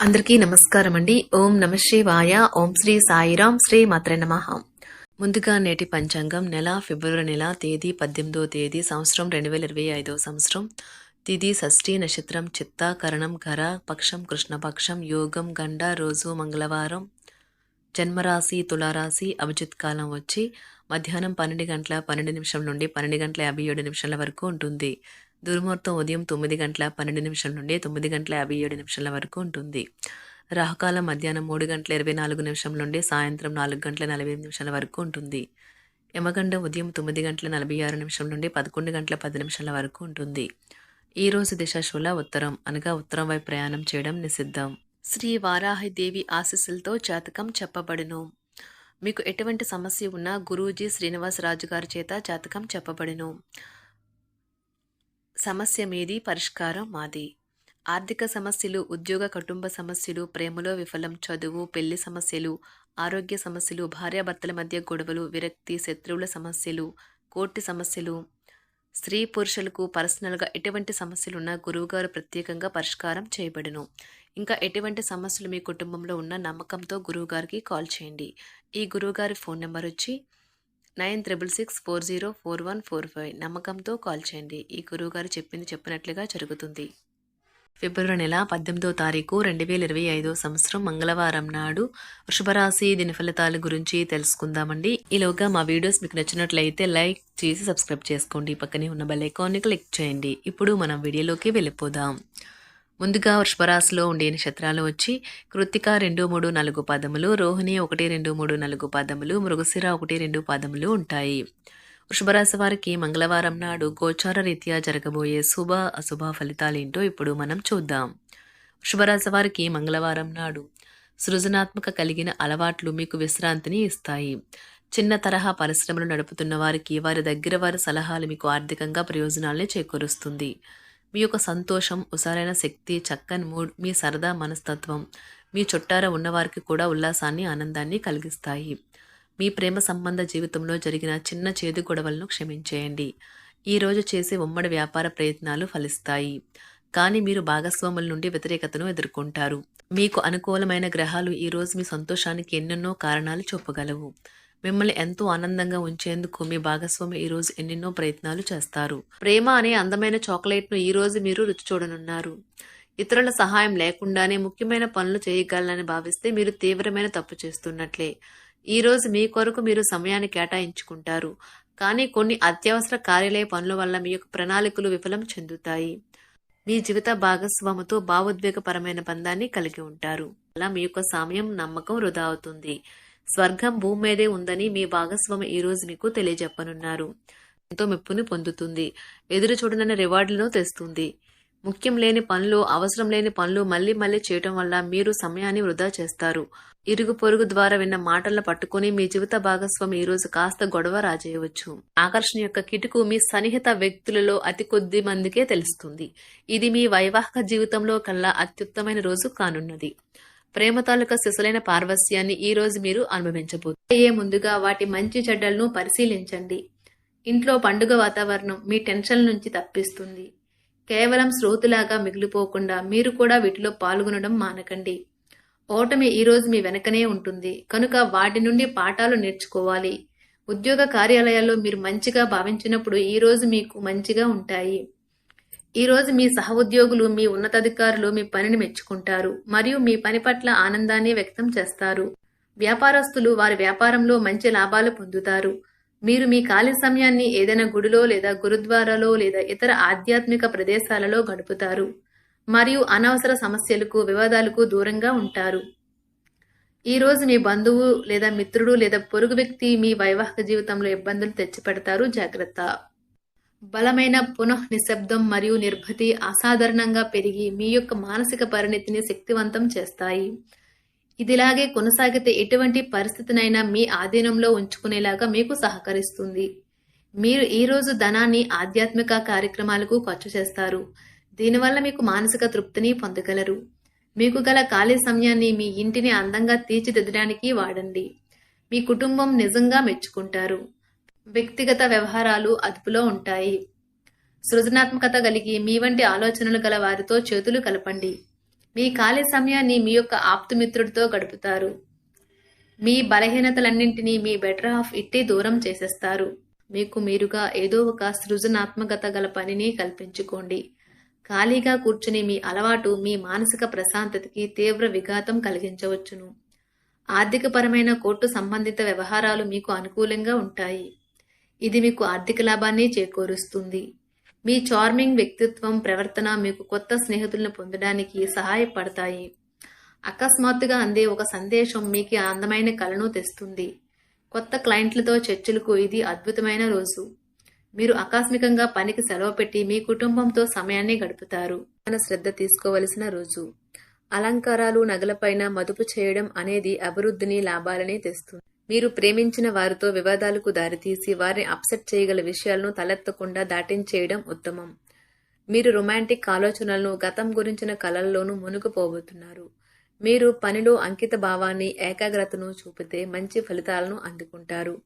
అందరికీ నమస్కారం అండి. ఓం నమ శివాయ. ఓం శ్రీ సాయిరాం. శ్రీ మాత్రే నమః. ముందుగా నేటి పంచాంగం నెల ఫిబ్రవరి నెల తేదీ 18వ తేదీ సంవత్సరం 2025 సంవత్సరం. తిథి షష్ఠి, నక్షత్రం చిత్త, కరణం ఘర, పక్షం కృష్ణపక్షం, యోగం గండ, రోజు మంగళవారం. జన్మరాశి తులారాశి. అభిజిత్ కాలం వచ్చి మధ్యాహ్నం 12 గంటల 12 నిమిషం నుండి 12 గంటల 57 నిమిషాల వరకు ఉంటుంది. దుర్ముహూర్తం ఉదయం 9 గంటల 12 నిమిషాల నుండి 9 గంటల 57 నిమిషాల వరకు ఉంటుంది. రాహుకాలం మధ్యాహ్నం 3 గంటల 24 నిమిషం నుండి సాయంత్రం 4 గంటల 45 నిమిషాల వరకు ఉంటుంది. యమగండం ఉదయం 9 గంటల 46 నిమిషం నుండి 11 గంటల 10 నిమిషాల వరకు ఉంటుంది. ఈ రోజు దిశ శూల ఉత్తరం, అనగా ఉత్తరం వైపు ప్రయాణం చేయడం నిషిద్ధం. శ్రీ వారాహిదేవి ఆశీస్సులతో జాతకం చెప్పబడును. మీకు ఎటువంటి సమస్య ఉన్నా గురూజీ శ్రీనివాసరాజు గారి చేత జాతకం చెప్పబడును. సమస్య మీది, పరిష్కారం మాది. ఆర్థిక సమస్యలు, ఉద్యోగ కుటుంబ సమస్యలు, ప్రేమలో విఫలం, చదువు, పెళ్లి సమస్యలు, ఆరోగ్య సమస్యలు, భార్యాభర్తల మధ్య గొడవలు, విరక్తి, శత్రువుల సమస్యలు, కోర్టు సమస్యలు, స్త్రీ పురుషులకు పర్సనల్గా ఎటువంటి సమస్యలున్నా గురువుగారు ప్రత్యేకంగా పరిష్కారం చేయబడును. ఇంకా ఎటువంటి సమస్యలు మీ కుటుంబంలో ఉన్న నమ్మకంతో గురువుగారికి కాల్ చేయండి. ఈ గురువుగారి ఫోన్ నెంబర్ వచ్చి 9664041445. నమ్మకంతో కాల్ చేయండి. ఈ గురువుగారు చెప్పినట్లుగా జరుగుతుంది. ఫిబ్రవరి నెల 18వ తారీఖు 2025 సంవత్సరం మంగళవారం నాడు వృషభరాశి దిన ఫలితాల గురించి తెలుసుకుందామండి. ఈలోగా మా వీడియోస్ మీకు నచ్చినట్లయితే లైక్ చేసి సబ్స్క్రైబ్ చేసుకోండి. పక్కనే ఉన్న బెల్ ఐకాన్ని క్లిక్ చేయండి. ఇప్పుడు మనం వీడియోలోకి వెళ్ళిపోదాం. ముందుగా వృషభరాశిలో ఉండే నక్షత్రాలు వచ్చి కృత్తిక 2, 3, 4 పాదములు, రోహిణి 1, 2, 3, 4 పాదములు, మృగశిర 1, 2 పాదములు ఉంటాయి. వృషభరాశి వారికి మంగళవారం నాడు గోచార రీత్యా జరగబోయే శుభ అశుభ ఫలితాలేంటో ఇప్పుడు మనం చూద్దాం. వృషభరాశి వారికి మంగళవారం నాడు సృజనాత్మక కలిగిన అలవాట్లు మీకు విశ్రాంతిని ఇస్తాయి. చిన్న తరహా పరిశ్రమలు నడుపుతున్న వారికి వారి దగ్గర వారి సలహాలు మీకు ఆర్థికంగా ప్రయోజనాల్ని చేకూరుస్తుంది. మీ యొక్క సంతోషం, ఉసారైన శక్తి, చక్కని మూడ్, మీ సరదా మనస్తత్వం మీ చుట్టార ఉన్నవారికి కూడా ఉల్లాసాన్ని, ఆనందాన్ని కలిగిస్తాయి. మీ ప్రేమ సంబంధ జీవితంలో జరిగిన చిన్న చేదు గొడవలను క్షమించేయండి. ఈరోజు చేసే ఉమ్మడి వ్యాపార ప్రయత్నాలు ఫలిస్తాయి. కానీ మీరు భాగస్వాముల నుండి వ్యతిరేకతను ఎదుర్కొంటారు. మీకు అనుకూలమైన గ్రహాలు ఈరోజు మీ సంతోషానికి ఎన్నెన్నో కారణాలు చూపగలవు. మిమ్మల్ని ఎంతో ఆనందంగా ఉంచేందుకు మీ భాగస్వామి ఈరోజు ఎన్నెన్నో ప్రయత్నాలు చేస్తారు. ప్రేమ అనే అందమైన చాక్లెట్ను ఈరోజు మీరు రుచి చూడనున్నారు. ఇతరుల సహాయం లేకుండానే ముఖ్యమైన పనులు చేయగలనని భావిస్తే మీరు తీవ్రమైన తప్పు చేస్తున్నట్లే. ఈరోజు మీ కొరకు మీరు సమయాన్ని కేటాయించుకుంటారు. కానీ కొన్ని అత్యవసర కార్యాలయ పనుల వల్ల మీ యొక్క ప్రణాళికలు విఫలం చెందుతాయి. మీ జీవిత భాగస్వామితో భావోద్వేగపరమైన బంధాన్ని కలిగి ఉంటారు. అలా మీ యొక్క సమయం, నమ్మకం వృధా అవుతుంది. స్వర్గం భూమి మీదే ఉందని మీ భాగస్వామి ఈ రోజు మీకు తెలియజెప్పనున్నారు. ఎంతో మెప్పుని పొందుతుంది. ఎదురు చూడనని రివార్డులను తెస్తుంది. ముఖ్యం లేని పనులు, అవసరం లేని పనులు మళ్లీ మళ్లీ చేయటం వల్ల మీరు సమయాన్ని వృధా చేస్తారు. ఇరుగు పొరుగు ద్వారా విన్న మాటలను పట్టుకుని మీ జీవిత భాగస్వామి ఈ రోజు కాస్త గొడవ రాజేయవచ్చు. ఆకర్షణ యొక్క కిటుకు మీ సన్నిహిత వ్యక్తులలో అతి కొద్ది మందికే తెలుస్తుంది. ఇది మీ వైవాహిక జీవితంలో కల్లా అత్యుత్తమైన రోజు కానున్నది. ప్రేమ తాలూకా సిసలైన పార్వస్యాన్ని ఈ రోజు మీరు అనుభవించబోతున్నారు. ముందుగా వాటి మంచి చెడ్డలను పరిశీలించండి. ఇంట్లో పండుగ వాతావరణం మీ టెన్షన్ నుంచి తప్పిస్తుంది. కేవలం శ్రోతులాగా మిగిలిపోకుండా మీరు కూడా వీటిలో పాల్గొనడం మానకండి. ఓటమి ఈ రోజు మీ వెనకనే ఉంటుంది కనుక వాటి నుండి పాఠాలు నేర్చుకోవాలి. ఉద్యోగ కార్యాలయాల్లో మీరు మంచిగా భావించినప్పుడు ఈ రోజు మీకు మంచిగా ఉంటాయి. ఈ రోజు మీ సహోద్యోగులు, మీ ఉన్నతాధికారులు మీ పనిని మెచ్చుకుంటారు మరియు మీ పని పట్ల ఆనందాన్ని వ్యక్తం చేస్తారు. వ్యాపారస్తులు వారి వ్యాపారంలో మంచి లాభాలు పొందుతారు. మీరు మీ ఖాళీ సమయాన్ని ఏదైనా గుడిలో లేదా గురుద్వారాలో లేదా ఇతర ఆధ్యాత్మిక ప్రదేశాలలో గడుపుతారు మరియు అనవసర సమస్యలకు, వివాదాలకు దూరంగా ఉంటారు. ఈ రోజు మీ బంధువు లేదా మిత్రుడు లేదా పొరుగు వ్యక్తి మీ వైవాహిక జీవితంలో ఇబ్బందులు తెచ్చిపెడతారు. జాగ్రత్త. బలమైన నిశ్శబ్దం మరియు నిర్భతి అసాధారణంగా పెరిగి మీ యొక్క మానసిక పరిణతిని శక్తివంతం చేస్తాయి. ఇదిలాగే కొనసాగితే ఎటువంటి పరిస్థితినైనా మీ ఆధీనంలో ఉంచుకునేలాగా మీకు సహకరిస్తుంది. మీరు ఈ రోజు ధనాన్ని ఆధ్యాత్మిక కార్యక్రమాలకు ఖర్చు చేస్తారు. దీనివల్ల మీకు మానసిక తృప్తిని పొందగలరు. మీకు గల ఖాళీ సమయాన్ని మీ ఇంటిని అందంగా తీర్చిదిద్దడానికి వాడండి. మీ కుటుంబం నిజంగా మెచ్చుకుంటారు. వ్యక్తిగత వ్యవహారాలు అదుపులో ఉంటాయి. సృజనాత్మకత కలిగి మీ వంటి ఆలోచనలు గల వారితో చేతులు కలపండి. మీ ఖాళీ సమయాన్ని మీ యొక్క ఆప్తుమిత్రుడితో గడుపుతారు. మీ బలహీనతలన్నింటినీ మీ బెటర్ హాఫ్ ఇట్టే దూరం చేసేస్తారు. మీకు మీరుగా ఏదో ఒక సృజనాత్మకత గల పనిని కల్పించుకోండి. ఖాళీగా కూర్చుని మీ అలవాటు మీ మానసిక ప్రశాంతతకి తీవ్ర విఘాతం కలిగించవచ్చును. ఆర్థికపరమైన కోర్టు సంబంధిత వ్యవహారాలు మీకు అనుకూలంగా ఉంటాయి. ఇది మీకు ఆర్థిక లాభాన్ని చేకూరుస్తుంది. మీ చార్మింగ్ వ్యక్తిత్వం, ప్రవర్తన మీకు కొత్త స్నేహితులను పొందడానికి సహాయపడతాయి. అకస్మాత్తుగా అందే ఒక సందేశం మీకు అందమైన కలను తెస్తుంది. కొత్త క్లయింట్లతో చర్చలకు ఇది అద్భుతమైన రోజు. మీరు ఆకస్మికంగా పనికి సెలవు పెట్టి మీ కుటుంబంతో సమయాన్ని గడుపుతారు. శ్రద్ధ తీసుకోవలసిన రోజు. అలంకారాలు, నగలపైన మదుపు చేయడం అనేది అభివృద్ధిని, లాభాలని తెస్తుంది. మీరు ప్రేమించిన వారితో వివాదాలకు దారితీసి వారిని అప్సెట్ చేయగల విషయాలను తలెత్తకుండా దాటించేయడం ఉత్తమం. మీరు రొమాంటిక్ ఆలోచనలను, గతం గురించిన కలల్లోనూ మునిగిపోబోతున్నారు. మీరు పనిలో అంకిత భావాన్ని, ఏకాగ్రతను చూపితే మంచి ఫలితాలను అందుకుంటారు.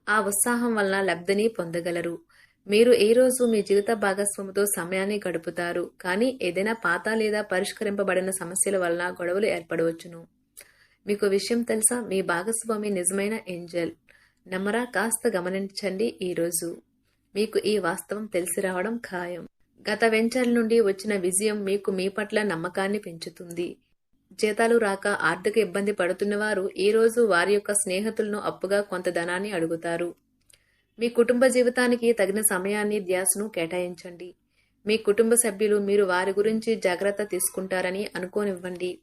ఆ ఉత్సాహం వలన లబ్ధిని పొందగలరు. మీరు ఈ రోజు మీ జీవిత భాగస్వామితో సమయాన్ని గడుపుతారు. కానీ ఏదైనా పాత లేదా పరిష్కరింపబడిన సమస్యల వలన గొడవలు ఏర్పడవచ్చును. మీకు విషయం తెలుసా? మీ భాగస్వామి నిజమైన ఏంజల్. నమ్మరా? కాస్త గమనించండి. ఈరోజు మీకు ఈ వాస్తవం తెలిసి రావడం ఖాయం. గత వెంచర్ల నుండి వచ్చిన విజయం మీకు మీ పట్ల నమ్మకాన్ని పెంచుతుంది. జీతాలు రాక ఆర్థిక ఇబ్బంది పడుతున్నవారు ఈ రోజు వారి యొక్క స్నేహితులను అప్పుగా కొంత ధనాన్ని అడుగుతారు. మీ కుటుంబ జీవితానికి తగిన సమయాన్ని, ధ్యాసను కేటాయించండి. మీ కుటుంబ సభ్యులు మీరు వారి గురించి జాగ్రత్త తీసుకుంటారని అనుకోనివ్వండి.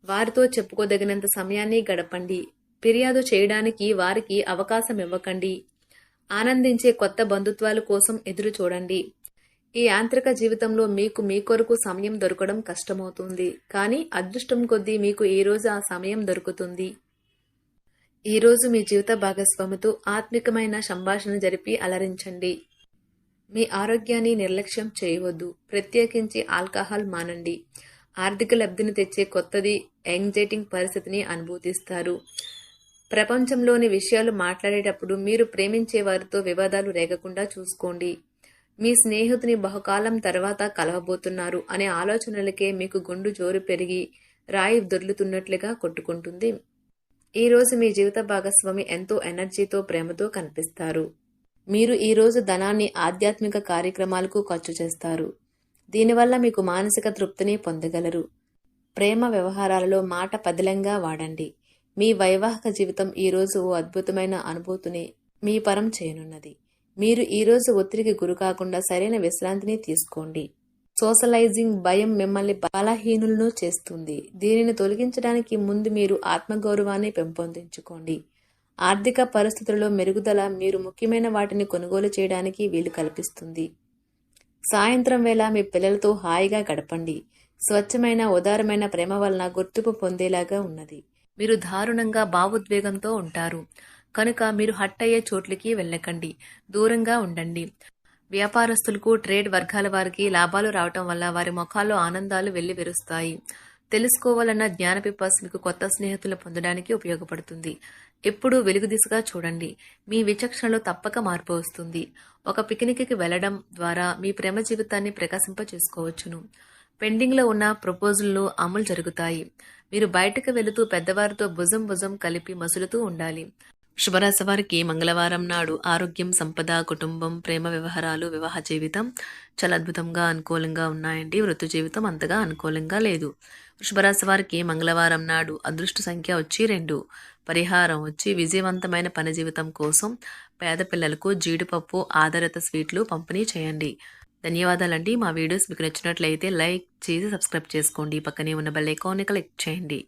వారితో చెప్పుకోదగినంత సమయాన్ని గడపండి. ఫిర్యాదు చేయడానికి వారికి అవకాశం ఇవ్వకండి. ఆనందించే కొత్త బంధుత్వాల కోసం ఎదురు చూడండి. ఈ యాంత్రిక జీవితంలో మీకు మీ కొరకు సమయం దొరకడం కష్టమవుతుంది. కానీ అదృష్టం కొద్దీ మీకు ఈ రోజు ఆ సమయం దొరుకుతుంది. ఈ రోజు మీ జీవిత భాగస్వామితో ఆత్మికమైన సంభాషణ జరిపి అలరించండి. మీ ఆరోగ్యాన్ని నిర్లక్ష్యం చేయవద్దు. ప్రత్యేకించి ఆల్కహాల్ మానండి. ఆర్థిక లబ్ధిని తెచ్చే కొత్తది, యాంగ్జైటింగ్ పరిస్థితిని అనుభూతిస్తారు. ప్రపంచంలోని విషయాలు మాట్లాడేటప్పుడు మీరు ప్రేమించే వారితో వివాదాలు రేగకుండా చూసుకోండి. మీ స్నేహితుని బహుకాలం తర్వాత కలవబోతున్నారు అనే ఆలోచనలకే మీకు గుండు జోరు పెరిగి రాయి దొర్లుతున్నట్లుగా కొట్టుకుంటుంది. ఈ రోజు మీ జీవిత భాగస్వామి ఎంతో ఎనర్జీతో, ప్రేమతో కనిపిస్తారు. మీరు ఈ రోజు ధనాన్ని ఆధ్యాత్మిక కార్యక్రమాలకు ఖర్చు చేస్తారు. దీనివల్ల మీకు మానసిక తృప్తిని పొందగలరు. ప్రేమ వ్యవహారాలలో మాట పదిలంగా వాడండి. మీ వైవాహిక జీవితం ఈ రోజు ఓ అద్భుతమైన అనుభూతిని మీ పరం చేయనున్నది. మీరు ఈ రోజు ఒత్తిడికి గురి కాకుండా సరైన విశ్రాంతిని తీసుకోండి. సోషలైజింగ్ భయం మిమ్మల్ని బలహీనులను చేస్తుంది. దీనిని తొలగించడానికి ముందు మీరు ఆత్మగౌరవాన్ని పెంపొందించుకోండి. ఆర్థిక పరిస్థితులలో మెరుగుదల మీరు ముఖ్యమైన వాటిని కొనుగోలు చేయడానికి వీలు కల్పిస్తుంది. సాయంత్రం వేళ మీ పిల్లలతో హాయిగా గడపండి. స్వచ్ఛమైన, ఉదారమైన ప్రేమ వలన గుర్తింపు పొందేలాగా ఉన్నది. మీరు దారుణంగా భావోద్వేగంతో ఉంటారు కనుక మీరు హట్ అయ్యే చోట్లకి వెళ్ళకండి. దూరంగా ఉండండి. వ్యాపారస్తులకు, ట్రేడ్ వర్గాల వారికి లాభాలు రావటం వల్ల వారి ముఖాల్లో ఆనందాలు వెల్లివిరుస్తాయి. తెలుసుకోవాలన్న జ్ఞానపిపాస మీకు కొత్త స్నేహితులు పొందడానికి ఉపయోగపడుతుంది. ఎప్పుడూ వెలుగు దిశగా చూడండి. మీ విచక్షణలో తప్పక మార్పు వస్తుంది. ఒక పిక్నిక్కి వెళ్లడం ద్వారా మీ ప్రేమ జీవితాన్ని ప్రకాశింప చేసుకోవచ్చును. పెండింగ్లో ఉన్న ప్రపోజల్లు అమలు జరుగుతాయి. మీరు బయటకు వెళుతూ పెద్దవారితో భుజం కలిపి మసులుతూ ఉండాలి. శుభరాశి వారికి మంగళవారం నాడు ఆరోగ్యం, సంపద, కుటుంబం, ప్రేమ వ్యవహారాలు, వివాహ జీవితం చాలా అద్భుతంగా, అనుకూలంగా ఉన్నాయండి. వృత్తి జీవితం అంతగా అనుకూలంగా లేదు. వృషభరాశి వారికి మంగళవారం నాడు అదృష్ట సంఖ్య వచ్చి 2. పరిహారం వచ్చి విజయవంతమైన పని జీవితం కోసం పేద పిల్లలకు జీడిపప్పు ఆధారిత స్వీట్లు పంపిణీ చేయండి. ధన్యవాదాలండి. మా వీడియోస్ మీకు నచ్చినట్లయితే లైక్ చేసి సబ్స్క్రైబ్ చేసుకోండి. పక్కనే ఉన్న బెల్ ఐకాన్ని క్లిక్ చేయండి.